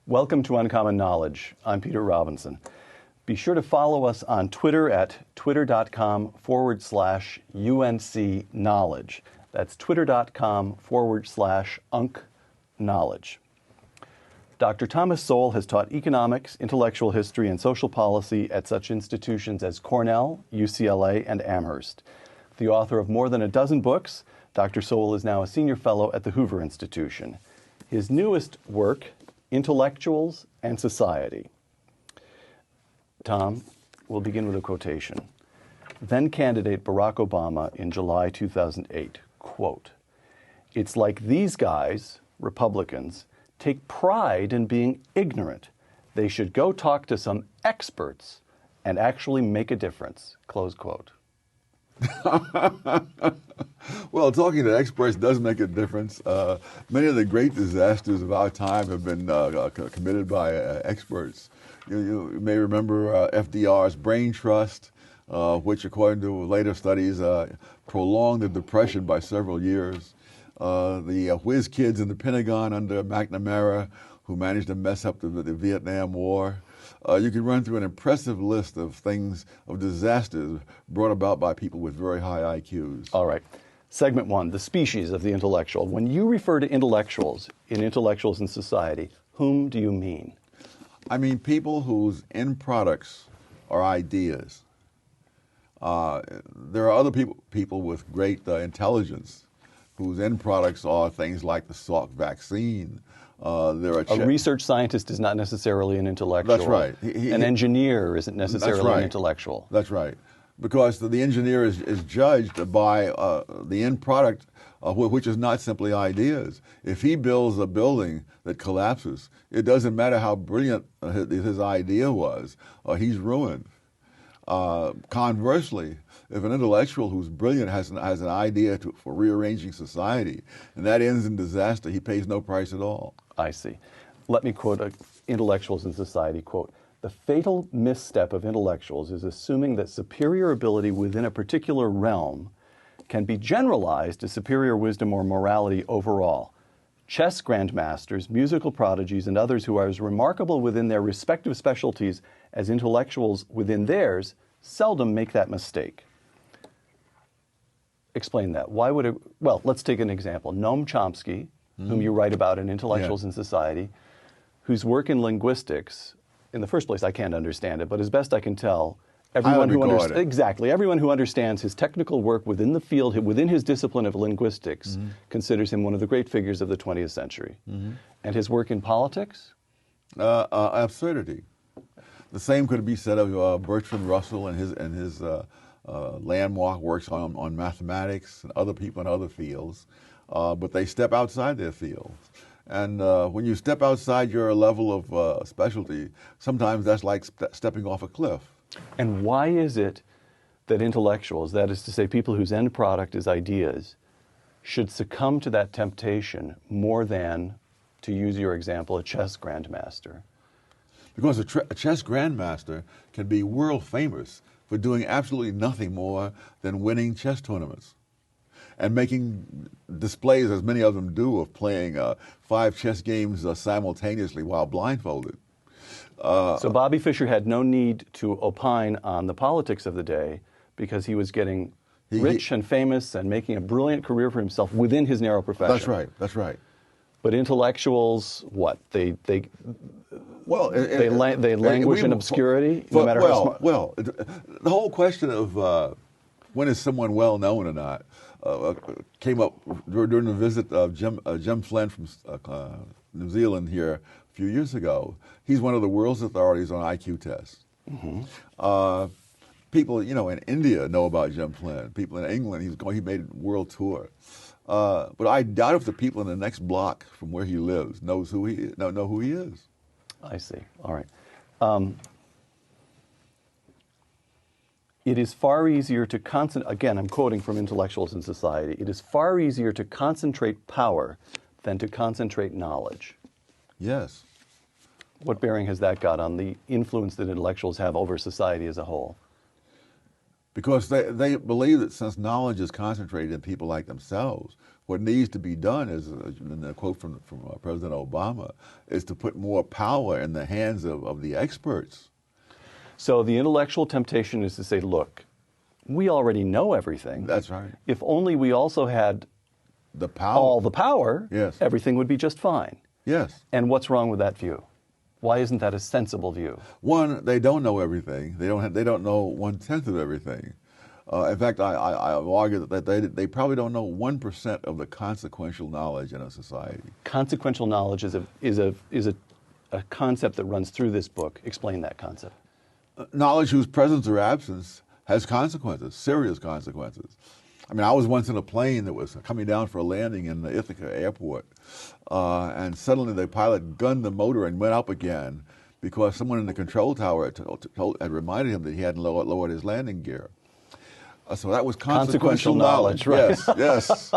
Welcome to Uncommon Knowledge. I'm Peter Robinson. Be sure to follow us on Twitter at twitter.com/UNC Knowledge. That's twitter.com/UNC Knowledge. Dr. Thomas Sowell has taught economics, intellectual history, and social policy at such institutions as Cornell, UCLA, and Amherst. The author of more than a dozen books, Dr. Sowell is now a senior fellow at the Hoover Institution. His newest work, Intellectuals and Society. Tom, we'll begin with a quotation. Then candidate Barack Obama in July 2008, quote, "It's like these guys, Republicans, take pride in being ignorant. They should go talk to some experts and actually make a difference," close quote. Well, talking to experts does make a difference. Many of the great disasters of our time have been committed by experts. You may remember FDR's brain trust, which according to later studies prolonged the Depression by several years. The whiz kids in the Pentagon under McNamara who managed to mess up the Vietnam War. You can run through an impressive list of things, of disasters brought about by people with very high IQs. All right. Segment one, the species of the intellectual. When you refer to intellectuals in Intellectuals in Society, whom do you mean? I mean people whose end products are ideas. There are other people with great intelligence whose end products are things like the Salk vaccine. A research scientist is not necessarily an intellectual. That's right. An engineer isn't necessarily an intellectual. That's right. Because the engineer is judged by the end product, which is not simply ideas. If he builds a building that collapses, it doesn't matter how brilliant his idea was, he's ruined. Conversely, if an intellectual who's brilliant has an idea for rearranging society, and that ends in disaster, he pays no price at all. I see. Let me quote Intellectuals in Society, quote, "The fatal misstep of intellectuals is assuming that superior ability within a particular realm can be generalized to superior wisdom or morality overall. Chess grandmasters, musical prodigies, and others who are as remarkable within their respective specialties as intellectuals within theirs seldom make that mistake." Explain that. Why would it? Well, let's take an example. Noam Chomsky, whom you write about in Intellectuals in Society, whose work in linguistics, in the first place, I can't understand it, but as best I can tell, everyone who understands his technical work within the field, within his discipline of linguistics, considers him one of the great figures of the 20th century. And his work in politics? Absurdity. The same could be said of Bertrand Russell and his landmark works on mathematics and other people in other fields, but they step outside their fields. And when you step outside your level of specialty, sometimes that's like stepping off a cliff. And why is it that intellectuals, that is to say people whose end product is ideas, should succumb to that temptation more than, to use your example, a chess grandmaster? Because a chess grandmaster can be world famous for doing absolutely nothing more than winning chess tournaments and making displays, as many of them do, of playing 5 chess games simultaneously while blindfolded. So Bobby Fischer had no need to opine on the politics of the day because he was getting rich and famous and making a brilliant career for himself within his narrow profession. That's right. That's right. But intellectuals, what? They languish in obscurity, no matter how smart. Well, the whole question of when is someone well known or not came up during the visit of Jim Flynn from New Zealand here a few years ago. He's one of the world's authorities on IQ tests. People, in India know about Jim Flynn. People in England, he made a world tour. But I doubt if the people in the next block from where he lives know who he is. I see. All right. It is far easier to concentrate, again, I'm quoting from Intellectuals in Society, it is far easier to concentrate power than to concentrate knowledge. Yes. What bearing has that got on the influence that intellectuals have over society as a whole? Because they believe that since knowledge is concentrated in people like themselves, what needs to be done is, in a quote from President Obama, is to put more power in the hands of the experts. So the intellectual temptation is to say, look, we already know everything. That's right. If only we also had The power. all the power, Yes. everything would be just fine. Yes. And what's wrong with that view? Why isn't that a sensible view? One, they don't know everything. They don't know 1/10 of everything. In fact, I've argued that they probably don't know 1% of the consequential knowledge in a society. Consequential knowledge is a concept that runs through this book. Explain that concept. Knowledge whose presence or absence has consequences, serious consequences. I mean, I was once in a plane that was coming down for a landing in the Ithaca airport, and suddenly the pilot gunned the motor and went up again because someone in the control tower had reminded him that he hadn't lowered his landing gear. So that was consequential knowledge. Right? Yes, yes.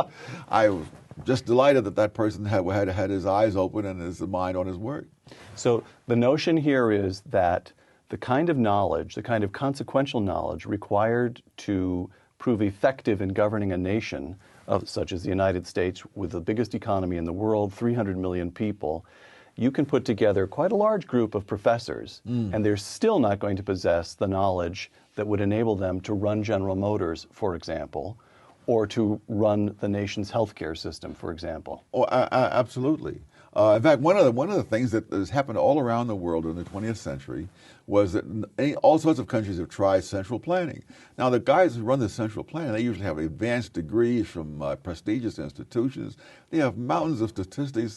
I was just delighted that that person had his eyes open and his mind on his work. So the notion here is that the kind of knowledge, the kind of consequential knowledge required to prove effective in governing a nation, such as the United States, with the biggest economy in the world, 300 million people, you can put together quite a large group of professors, and they're still not going to possess the knowledge that would enable them to run General Motors, for example, or to run the nation's healthcare system, for example. Oh, absolutely. In fact, one of the things that has happened all around the world in the 20th century was that all sorts of countries have tried central planning. Now, the guys who run the central planning, they usually have advanced degrees from prestigious institutions. They have mountains of statistics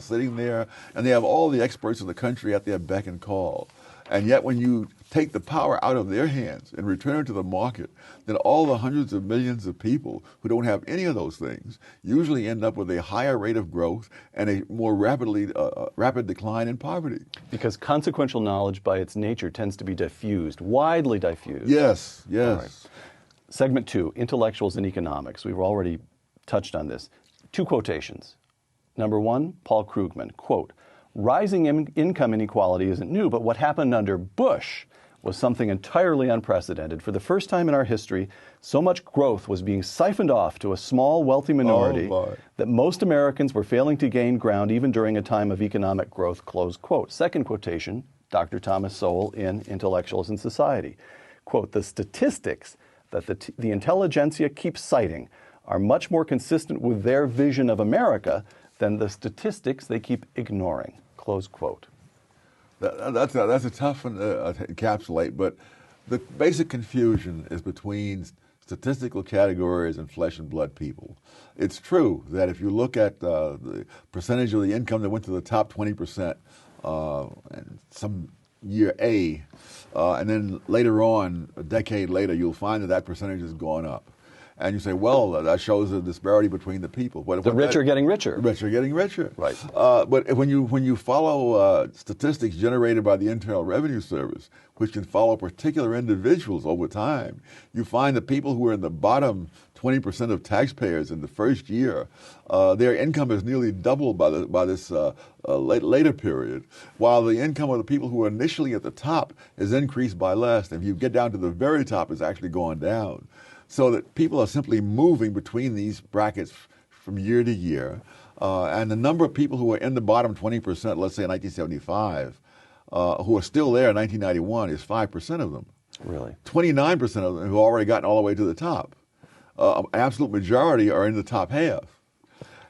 sitting there, and they have all the experts in the country at their beck and call. And yet when you take the power out of their hands and return it to the market, then all the hundreds of millions of people who don't have any of those things usually end up with a higher rate of growth and a more rapid decline in poverty. Because consequential knowledge by its nature tends to be diffused, widely diffused. Yes, yes. All right. Segment 2, intellectuals and economics. We've already touched on this. 2 quotations. Number 1, Paul Krugman, quote, "Rising income inequality isn't new, but what happened under Bush was something entirely unprecedented. For the first time in our history, so much growth was being siphoned off to a small, wealthy minority that most Americans were failing to gain ground even during a time of economic growth," close quote. Second quotation, Dr. Thomas Sowell in Intellectuals and Society. Quote, "The statistics that the intelligentsia keeps citing are much more consistent with their vision of America than the statistics they keep ignoring," close quote. That's a tough one to encapsulate, but the basic confusion is between statistical categories and flesh and blood people. It's true that if you look at the percentage of the income that went to the top 20% in some year A, and then later on, a decade later, you'll find that that percentage has gone up. And you say, well, that shows a disparity between the people. But the rich are getting richer. The rich are getting richer. Right. But when you follow statistics generated by the Internal Revenue Service, which can follow particular individuals over time, you find that people who are in the bottom 20% of taxpayers in the first year, their income is nearly doubled by this later period, while the income of the people who are initially at the top is increased by less. And if you get down to the very top, it's actually gone down. So that people are simply moving between these brackets from year to year. And the number of people who are in the bottom 20%, let's say in 1975, who are still there in 1991 is 5% of them. Really? 29% of them who have already gotten all the way to the top. An absolute majority are in the top half.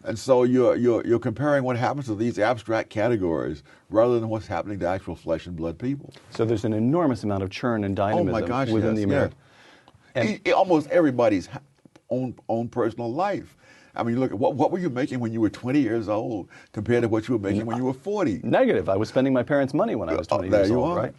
And so you're comparing what happens to these abstract categories rather than what's happening to actual flesh and blood people. So there's an enormous amount of churn and dynamism within the American. And almost everybody's own personal life. I mean, look, what were you making when you were 20 years old compared to what you were making when you were 40? Negative. I was spending my parents' money when I was 20 years old, right?